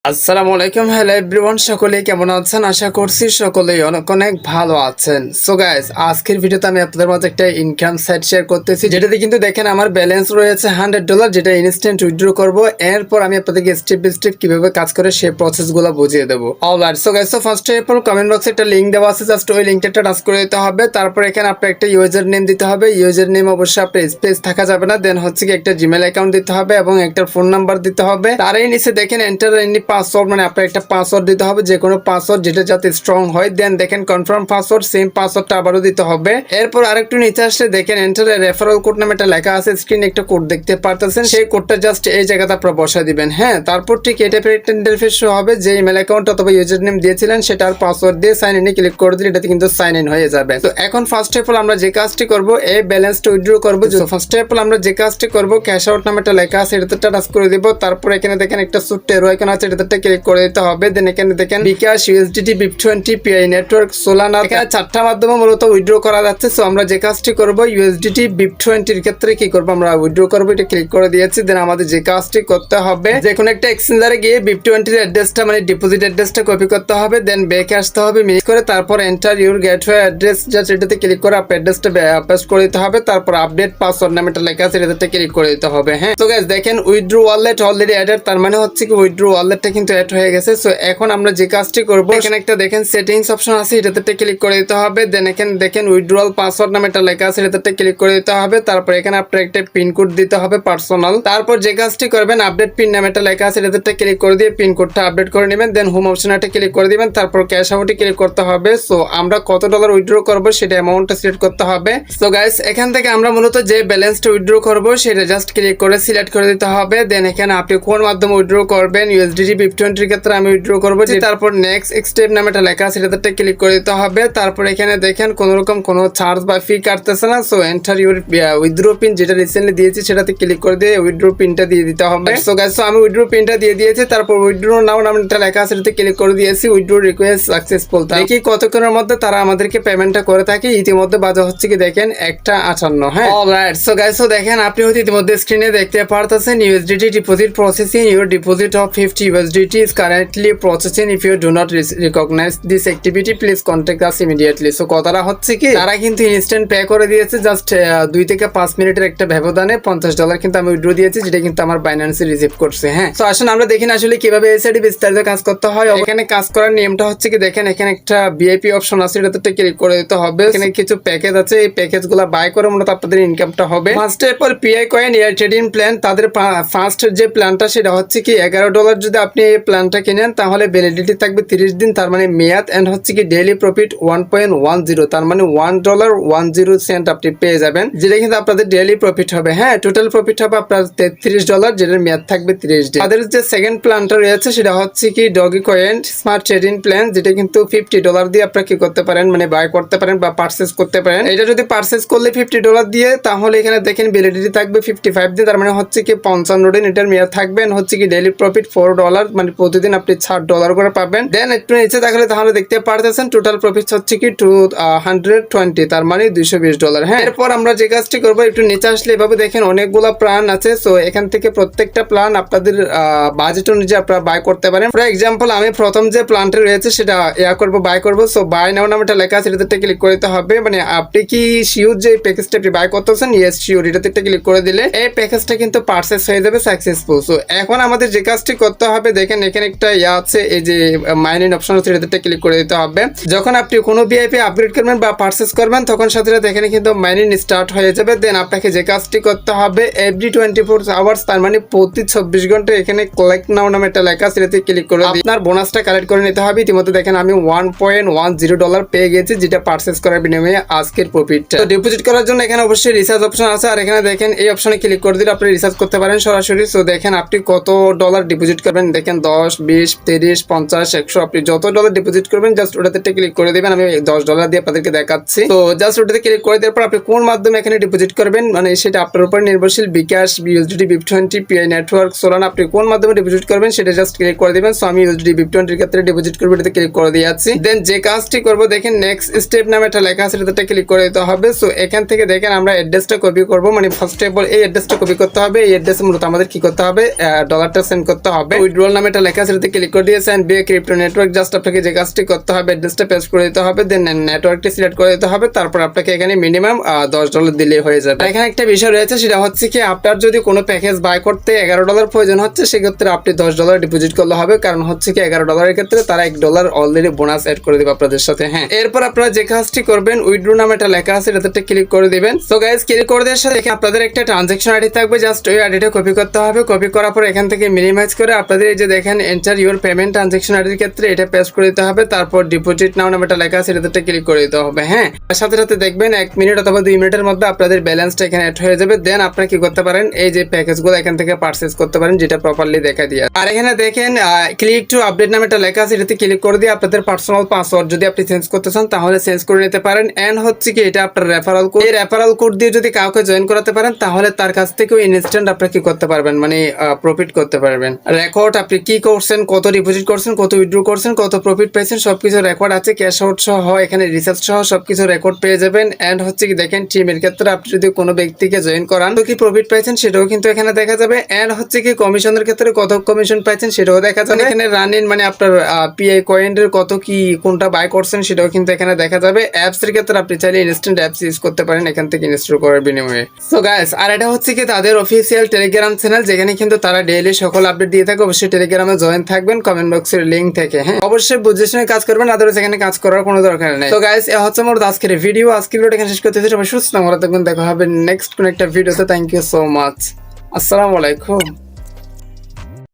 আসসালামু আলাইকুম, hello everyone, সকলে কেমন আছেন? আশা করছি সকলেই অনেক অনেক ভালো আছেন। সো গাইস, আজকের ভিডিওতে আমি আপনাদের মাঝে একটা ইনকাম সাইট শেয়ার করতেছি, যেটাতে কিন্তু দেখেন আমার ব্যালেন্স রয়েছে $100, যেটা ইনস্ট্যান্ট উইথড্র করব। এরপর আমি আপনাদেরকে স্টেপ বাই স্টেপ কিভাবে কাজ করে সেই প্রসেসগুলো বুঝিয়ে দেবো। Alright, so guys, first of all comment বক্সে একটা লিংক দেওয়া আছে, জাস্ট ওই লিংকটা টাচ করে দিতে হবে। তারপর এখানে আপনার একটা ইউজার নেম দিতে হবে। ইউজার নেম অবশ্যই আপনার স্পেস থাকা যাবে না। দেন হচ্ছে কি একটা জিমেল অ্যাকাউন্ট দিতে হবে এবং একটা ফোন নাম্বার দিতে হবে। তারই নিচে দেখেন এন্টার এনি পাসওয়ার্ড, মানে আপনার একটা পাসওয়ার্ড দিতে হবে, যে কোনো পাসওয়ার্ড যেটা যাতে স্ট্রং হয়। দেন দেখেন কনফার্ম পাসওয়ার্ড, সেম পাসওয়ার্ডটা আবারও দিতে হবে। এরপর আরেকটু নিচে আসলে দেখেন এন্টার রেফারেল কোড নামে একটা লেখা আছে, স্ক্রিনে একটা কোড দেখতে পারতেছেন। সেই কোডটা জাস্ট এই জায়গাতে আপনারা বসায় দিবেন। হ্যাঁ, তারপর ঠিক এটা একটা ইন্টারফেস শো হবে, যে ইমেল অ্যাকাউন্ট অথবা ইউজার নেম দিয়েছিলেন সেটার পাসওয়ার্ড দিয়ে সাইন ইনে ক্লিক করে দিলে এটাতে কিন্তু সাইন ইন হয়ে যাবে। তো এখন ফার্স্ট অফ অল আমরা যে কাজটি করব, এই ব্যালেন্সটা উইথড্র করব। ফার্স্ট অফ অল আমরা যে কাজটি করব, ক্যাশ আউট নামে একটা লেখা আছে, এটাতে টাচ করে দিব। তারপর এখানে দেখেন একটা ছোট্ট এরো আইকন আছে, এটাতে ক্লিক করে দিতে হবে। দেন এখানে দেখেন bKash, USDT, BIP20, Pi network, Solana, এখানে চারটা মাধ্যমে মূলত উইথড্র করা যাচ্ছে। সো আমরা যে কাজটি করব, ইউএসডিটি BIP20 এর ক্ষেত্রে কি করব, আমরা উইথড্র করব, এটা ক্লিক করে দিয়েছি। দেন আমাদের যে কাজটি করতে হবে, যে কোনো একটা এক্সচেঞ্জারে গিয়ে BIP20 এর অ্যাড্রেসটা, মানে ডিপোজিট অ্যাড্রেসটা কপি করতে হবে। দেন ব্যাকে আসতে হবে, মিস করে তারপর enter your gateway address, just এটাতে ক্লিক করে আপনার অ্যাড্রেসটা পেস্ট করে দিতে হবে। তারপর আপডেট পাসওয়ার্ড নামে একটা লেখা আছে, এটাতে ক্লিক করে দিতে হবে। হ্যাঁ, তো গাইস দেখেন উইথড্র ওয়ালেট অলরেডি অ্যাডেড, তার মানে হচ্ছে কি উইথড্র ওয়ালেটটা কিন্তু অ্যাড হয়ে গেছে। সো এখন আমরা যে কাজটি করব, এখানে একটা দেখেন সেটিংস অপশন আছে, এটাতে ক্লিক করে দিতে হবে। দেন এখানে দেখেন উইথড্রয়াল পাসওয়ার্ড নামে একটা লেখা আছে, এটাতে ক্লিক করে দিতে হবে। তারপর এখানে আপনার একটা পিন কোড দিতে হবে পার্সোনাল। তারপর যে কাজটি করবেন, আপডেট পিন নামে একটা লেখা আছে, এটাতে ক্লিক করে দিয়ে পিন কোডটা আপডেট করে নেবেন। দেন হোম অপশনে একটা ক্লিক করে দিবেন। তারপর ক্যাশ আউটে ক্লিক করতে হবে। সো আমরা কত ডলার উইথড্র করব সেটা অ্যামাউন্টটা সিলেক্ট করতে হবে। সো গাইস, এখান থেকে আমরা মূলত যে ব্যালেন্সটা উইথড্র করব সেটা জাস্ট ক্লিক করে সিলেক্ট করে দিতে হবে। দেন এখানে আপনি কোন মাধ্যমে উইথড্র করবেন, ইউএসডিটি BIP20 এর ক্ষেত্রে আমি উইথড্র করব। তারপর নেক্সট স্টেপ নামে একটা লেখা আছে, এটাতে ক্লিক করে দিতে হবে। তারপর এখানে দেখেন কোনো রকম কোনো চার্জ বা ফি কাটতেছে না। So enter your withdraw pin, যেটা রিসেন্টলি দিয়েছি সেটাতে ক্লিক করে দিয়ে উইথড্র পিনটা দিয়ে দিতে হবে। সো গাইস, আমি উইথড্র পিনটা দিয়ে দিয়েছি। তারপর উইথড্র নাও নামে একটা লেখা আছে, এটাতে ক্লিক করে দিয়েছি। Withdraw request successful. দেখি কতক্ষণের মধ্যে তারা আমাদেরকে পেমেন্টটা করে থাকে। ইতিমধ্যে বাজে হচ্ছে কি দেখেন 1:58। হ্যাঁ, অলরাইট। সো গাইস, দেখেন আপনি হয়তো ইতিমধ্যে স্ক্রিনে দেখতে পারতেছেন USDT deposit processing, your deposit of 50 USDT is currently processing. If you do not recognize this activity, please contact us immediately. So কথাটা হচ্ছে কি, তারা কিন্তু ইনস্ট্যান্ট পে করে দিয়েছে, জাস্ট 2 থেকে 5 মিনিটের একটা ব্যবধানে $50 কিন্তু আমি উইথড্র দিয়েছি, যেটা কিন্তু আমার বাইন্যান্সে রিসিভ করছে। হ্যাঁ, সো আসুন আমরা দেখি আসলে কিভাবে এই সাইডে বিস্তারিত কাজ করতে হয়। এখানে কাজ করার নিয়মটা হচ্ছে কি দেখেন, এখানে একটা ভিআইপি অপশন আছে, এটাতে ক্লিক করে দিতে হবে। এখানে কিছু প্যাকেজ আছে, এই প্যাকেজগুলো বাই করে মূলত আপনাদের ইনকামটা হবে। First of all PI coin air trading plan, তাদের ফার্স্ট যে প্ল্যানটা সেটা হচ্ছে কি $11 যদি আপনি এই প্ল্যানটা কিনেন তাহলে ভ্যালিডিটি থাকবে 30 দিন, তার মানে মেয়াদ। এন্ড হচ্ছে কি ডেইলি প্রফিট 1.10, তার মানে $1.10 আপনি পেয়ে যাবেন, যেটা কিন্তু আপনাদের ডেইলি প্রফিট হবে। হ্যাঁ, টোটাল প্রফিট হবে আপনার $33, যেটার মেয়াদ থাকবে 30 দিন। তাদের যে সেকেন্ড প্ল্যানটা রয়েছে সেটা হচ্ছে কি doggy coin smart trading plan, যেটা কিন্তু $50 দিয়ে আপনারা কি করতে পারেন, মানে বাই করতে পারেন বা পারচেস করতে পারেন। এটা যদি পারচেস করলে $50 দিয়ে, তাহলে এখানে দেখেন ভ্যালিডিটি থাকবে 55 দিন, তার মানে হচ্ছে কি 55 দিন এটার মেয়াদ থাকবে। হচ্ছে কি ডেইলি প্রফিট $4, মানে প্রতিদিন আপনি $60 করে পাবেন। দেন একটু নিচে থাকলে তাহলে দেখতে পারতেছেন টোটাল প্রফিট হচ্ছে কি 220, তার মানে $220। হ্যাঁ, এরপর আমরা যে কাজটি করবো, একটু নিচে আসলে এভাবে দেখেন অনেকগুলো প্ল্যান আছে। সো এখান থেকে প্রত্যেকটা প্ল্যান আপনাদের বাজেট অনুযায়ী আপনারা বাই করতে পারেন। ফর এক্সাম্পল আমি প্রথম যে প্ল্যানটা রয়েছে সেটা বাই করবো। সো বাই নাও নামে একটা লেখা আছে, এটাতে ক্লিক করে দিতে হবে। মানে আপনি কি শিওর যে প্যাকেজটা আপনি বাই করতেছেন? ইয়েস শিওর, এটাতে ক্লিক করে দিলে এই প্যাকেজটা কিন্তু পারচেস হয়ে যাবে সাকসেসফুল। সো এখন আমাদের যে কাজটি করতে হবে, দেখেন এখানে একটা আছে, এই যে মাইনিং অপশন আছে, এটাতে ক্লিক করে দিতে হবে। যখন আপনি কোনো ভিআইপি আপগ্রেড করবেন বা পারচেস করবেন, তখন সাথে সাথে এখানে কিন্তু মাইনিং স্টার্ট হয়ে যাবে। দেন আপনাকে যে কাজটি করতে হবে, এভরি 24 আওয়ার্স, তার মানে প্রতি 24 ঘন্টা এখানে কালেক্ট নাও নামে একটা লেখা আছে, এটাতে ক্লিক করে আপনার বোনাসটা কালেক্ট করে নিতে হবে। ইতিমধ্যে দেখেন আমি $1.10 পেয়ে গেছি, যেটা পারচেস করার বিনিময়ে আজকের প্রফিটটা। তো ডিপোজিট করার জন্য এখানে অবশ্যই রিচার্জ অপশন আছে, আর এখানে দেখেন এই অপশনে ক্লিক করে দিলে আপনি রিচার্জ করতে পারেন সরাসরি। সো দেখেন আপনি কত ডলার ডিপোজিট করবেন, দেখেন 10, 20, 30, 50, 100, আপনি যত ডলার ডিপোজিট করবেন জাস্ট ওটাতে ক্লিক করে দিবেন। আমি $10 দিয়ে আপনাদেরকে দেখাচ্ছি। তো জাস্ট ওটাতে ক্লিক করে দেওয়ার পর আপনি কোন মাধ্যমে এখানে ডিপোজিট করবেন, মানে সেটা আপনার উপর নির্ভরশীল। BKash, USDT, BIP20, Pi network, Solana, আপনি কোন মাধ্যমে ডিপোজিট করবেন সেটা জাস্ট ক্লিক করে দিবেন। সো আমি ইউএসডিটি BIP20 এর ক্ষেত্রে ডিপোজিট করবো, এটাতে ক্লিক করে দিয়েছি। দেন যে কাজটি করবো, দেখেন নেক্সট স্টেপ নামে একটা লেখা আছে, এটাতে ক্লিক করে দিতে হবে। সো এখান থেকে দেখেন আমরা অ্যাড্রেসটা কপি করবো, মানে ফার্স্ট অফ অল এই অ্যাড্রেসটা কপি করতে হবে। এই অ্যাড্রেসে মূলত আমাদের কি করতে হবে, ডলারটা সেন্ড করতে হবে। উইথড্রয়াল ডলার নামে একটা লেখা আছে, এটাতে ক্লিক করে দিয়েছেন বিএ ক্রিপ্টো নেটওয়ার্ক। জাস্ট আপনাকে যে কাজটি করতে হবে, অ্যাড্রেসটা পেস্ট করে দিতে হবে, দেন নেটওয়ার্কটি সিলেক্ট করে দিতে হবে। তারপর আপনাকে এখানে মিনিমাম $10 দিলেই হয়ে যাবে। এখানে একটা বিষয় রয়েছে, সেটা হচ্ছে কি আপনার যদি কোনো প্যাকেজ বাই করতে $11 প্রয়োজন হচ্ছে, সেক্ষেত্রে আপনি $10 ডিপোজিট করলে হবে। কারণ হচ্ছে কি $11 ক্ষেত্রে তারা $1 অলরেডি বোনাস অ্যাড করে দেবে আপনাদের সাথে। হ্যাঁ, এরপর আপনারা যে কাজটি করবেন, উইথড্র নামে একটা লেখা আছে, এটাতে ক্লিক করে দিবেন। সো গাইস, ক্লিক করে দেওয়ার সাথে এখানে আপনাদের একটা ট্রানজাকশন আইডি থাকবে, জাস্ট ওই আইডিটা কপি করতে হবে। কপি করার পর এখান থেকে মিনিমাইজ করে আপনাদের এই যে দেখেন এন্টার ইউর পেমেন্ট ট্রানজাকশন আইডির ক্ষেত্রে এটা পেস্ট করে দিতে হবে। তারপর ডিপোজিট নাও নামে একটা লেখা আছে, এটাতে ক্লিক করে দিতে হবে। হ্যাঁ, তার সাথে সাথে দেখবেন 1 মিনিট অথবা 2 মিনিটের মধ্যে আপনাদের ব্যালেন্সটা এখানে অ্যাড হয়ে যাবে। দেন আপনারা কি করতে পারেন, এই যে প্যাকেজগুলো এখান থেকে পারচেজ করতে পারেন, যেটা প্রপারলি দেখা দিয়ে। আর এখানে দেখেন ক্লিক টু আপডেট নামে একটা লেখা আছে, এটাতে ক্লিক করে দিয়ে আপনাদের পার্সোনাল পাসওয়ার্ড যদি আপনি চেঞ্জ করতে চান তাহলে চেঞ্জ করে নিতে পারেন। এন্ড হচ্ছে কি এটা আপনার রেফারাল কোড, এই রেফারাল কোড দিয়ে যদি কাউকে জয়েন করাতে পারেন তাহলে তার কাছ থেকেও ইনস্ট্যান্ট আপনি কি করতে পারবেন, মানে প্রফিট করতে পারবেন। রেকর্ড আপনি কি করছেন, কত ডিপোজিট করছেন, কত উইথড্র করছেন, কত প্রফিট পেয়েছেন, সবকিছু রেকর্ড আছে। ক্যাশ আউট সহ এখানে রিচার্জ সহ সবকিছু রেকর্ড পেয়ে যাবেন। এন্ড হচ্ছে কি দেখেন টিমের ক্ষেত্রে আপনি যদি কোনো ব্যক্তিকে জয়েন করান তো কি প্রফিট পাইছেন সেটাও কিন্তু এখানে দেখা যাবে। এন্ড হচ্ছে কি কমিশনের ক্ষেত্রে কত কমিশন পাইছেন সেটাও দেখা যাবে। এখানে রানিং মানে আপনার পিআই কয়েনের কত কি কোনটা বাই করছেন সেটাও কিন্তু এখানে দেখা যাবে। অ্যাপস এর ক্ষেত্রে আপনি চাইলে ইনস্ট্যান্ট অ্যাপস ইউজ করতে পারেন এখান থেকে ইনস্টল করার বিনিময়ে। সো গাইস, আর এটা হচ্ছে কি তাদের অফিসিয়াল টেলিগ্রাম চ্যানেল, যেখানে কিন্তু তারা ডেইলি সকল আপডেট দিয়ে থাকে। অবশ্যই টেলিগ্রামে জয়েন থাকবেন কমেন্ট বক্সের লিংক থেকে। হ্যাঁ, অবশ্যই বুঝে শুনে কাজ করবেন, আদারওয়াইজ এখানে কাজ করার কোনো দরকার নেই। তো গাইস, এ হচ্ছে আমার আজকের ভিডিও। আজকের ভিডিওটা এখানে শেষ করতেছি। সবাই সুস্থ থাকুন, ভালো থাকুন, দেখা হবে নেক্সট কোন একটা ভিডিওতে। Thank you so much. আসসালামু আলাইকুম।